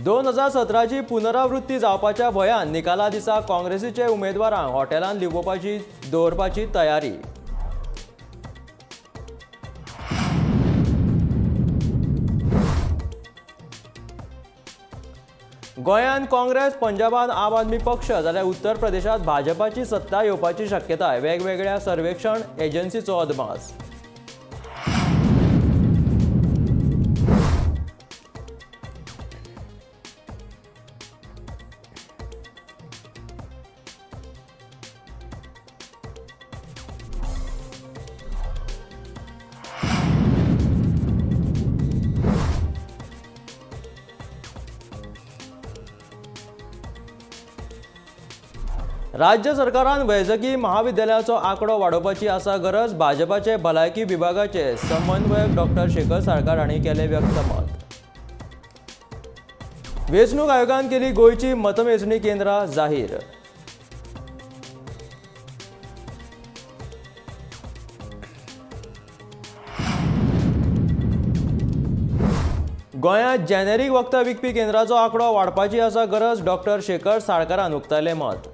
2017ची पुनरावृत्ती जावपाच्या भयान निकाला दिसा काँग्रेसीचे उमेदवारांक हॉटेलांत लिपोवपाची दवरपाची तयारी। गोंयांत काँग्रेस, पंजाबात आम आदमी पक्ष जाल्यार उत्तर प्रदेशात भाजपाची सत्ता येवपाची शक्यताय वेगवेगळ्या सर्वेक्षण एजन्सीचो अदमास। राज्य सरकारान वैजकी महाविद्यालयाचो आंकडो वाडोवपाची आसा गरज। भाजपाचे भलायकी विभागाचे समन्वयक डॉ. शेखर साळकार हांणी केले व्यक्त मत। वेंचणूक आयोगान केली गोंयची मतमेजणी केंद्रां जाहीर। गोंयांत जेनेरिक वखदां विकपी केंद्रांचो आंकडो वाडपाची आसा गरज। डॉ. शेखर साळकारान उक्तायलें मत।